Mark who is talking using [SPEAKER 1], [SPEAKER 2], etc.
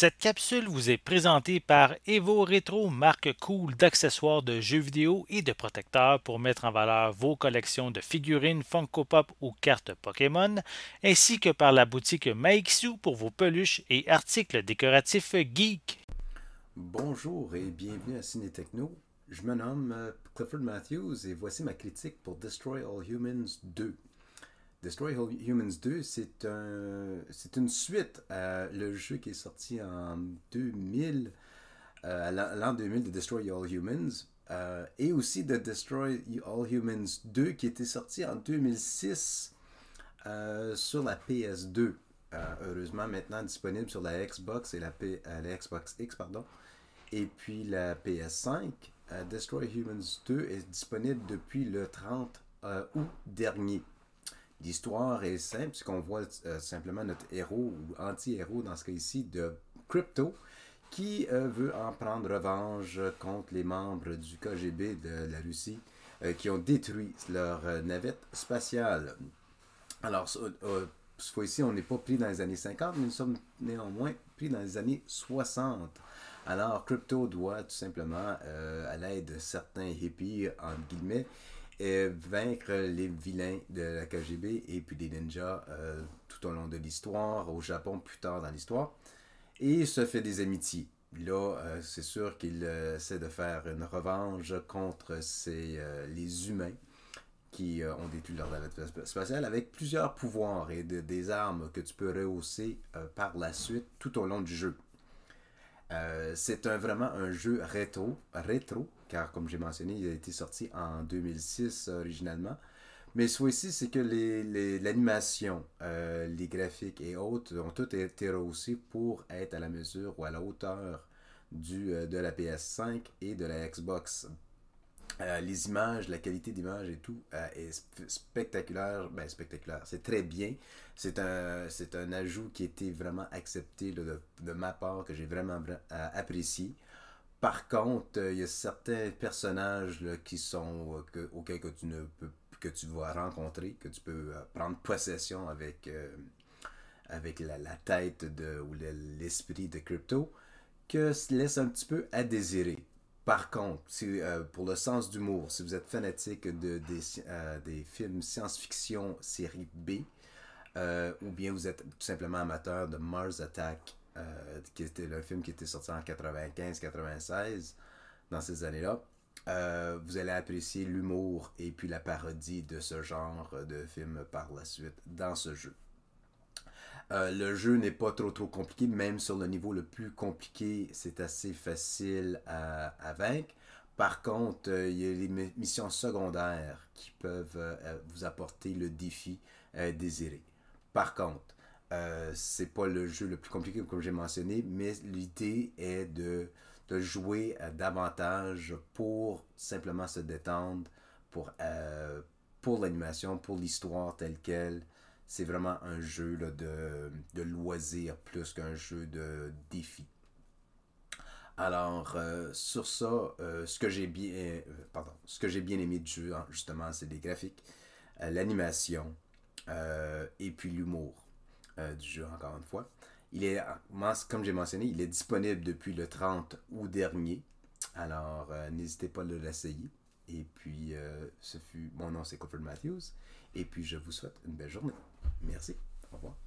[SPEAKER 1] Cette capsule vous est présentée par Evo Retro, marque cool d'accessoires de jeux vidéo et de protecteurs pour mettre en valeur vos collections de figurines Funko Pop ou cartes Pokémon, ainsi que par la boutique Maixu pour vos peluches et articles décoratifs geek.
[SPEAKER 2] Bonjour et bienvenue à Ciné Techno. Je me nomme Clifford Matthews et voici ma critique pour Destroy All Humans 2. Destroy All Humans 2, c'est une suite à le jeu qui est sorti en 2000, à l'an 2000 de Destroy All Humans, et aussi de Destroy All Humans 2 qui était sorti en 2006 sur la PS2. Heureusement maintenant disponible sur la Xbox et la Xbox X, pardon. Et puis la PS5, Destroy Humans 2 est disponible depuis le 30 août dernier. L'histoire est simple, puisqu'on voit simplement notre héros ou anti-héros dans ce cas ici de Crypto, qui veut en prendre revanche contre les membres du KGB de la Russie qui ont détruit leur navette spatiale. Alors, cette fois-ci, on n'est pas pris dans les années 50, mais nous sommes néanmoins pris dans les années 60. Alors, Crypto doit tout simplement, à l'aide de certains hippies, entre guillemets, vaincre les vilains de la KGB et puis des ninjas tout au long de l'histoire, au Japon plus tard dans l'histoire, et se fait des amitiés. Là, c'est sûr qu'il essaie de faire une revanche contre les humains qui ont détruit leur navette spatiale avec plusieurs pouvoirs et des armes que tu peux rehausser par la suite tout au long du jeu. C'est vraiment un jeu rétro, car comme j'ai mentionné, il a été sorti en 2006 originalement. Mais ce fois-ci, c'est que l'animation, les graphiques et autres ont tout été rehaussés pour être à la mesure ou à la hauteur de la PS5 et de la Xbox. Les images, la qualité d'image et tout est spectaculaire. Ben, spectaculaire, c'est très bien. C'est un ajout qui a été vraiment accepté là, de ma part, que j'ai vraiment apprécié. Par contre, il y a certains personnages là, qui sont auxquels que tu vas rencontrer, que tu peux prendre possession avec la tête ou l'esprit de Crypto, que laisse un petit peu à désirer. Par contre, pour le sens d'humour, si vous êtes fanatique des films science-fiction série B, ou bien vous êtes tout simplement amateur de Mars Attack, qui était le film qui était sorti en 95-96, dans ces années-là, vous allez apprécier l'humour et puis la parodie de ce genre de film par la suite dans ce jeu. Le jeu n'est pas trop compliqué, même sur le niveau le plus compliqué, c'est assez facile à vaincre. Par contre, il y a les missions secondaires qui peuvent vous apporter le défi désiré. Par contre, c'est pas le jeu le plus compliqué comme j'ai mentionné, mais l'idée est de jouer davantage pour simplement se détendre, pour l'animation, pour l'histoire telle qu'elle. C'est vraiment un jeu là, de loisir plus qu'un jeu de défi. Alors, sur ça, ce que j'ai bien aimé du jeu, hein, justement, c'est les graphiques, l'animation et puis l'humour du jeu, encore une fois. Il est, comme j'ai mentionné, il est disponible depuis le 30 août dernier. Alors, n'hésitez pas à l'essayer. Et puis, mon nom c'est Clifford Matthews. Et puis, je vous souhaite une belle journée. Merci. Au revoir.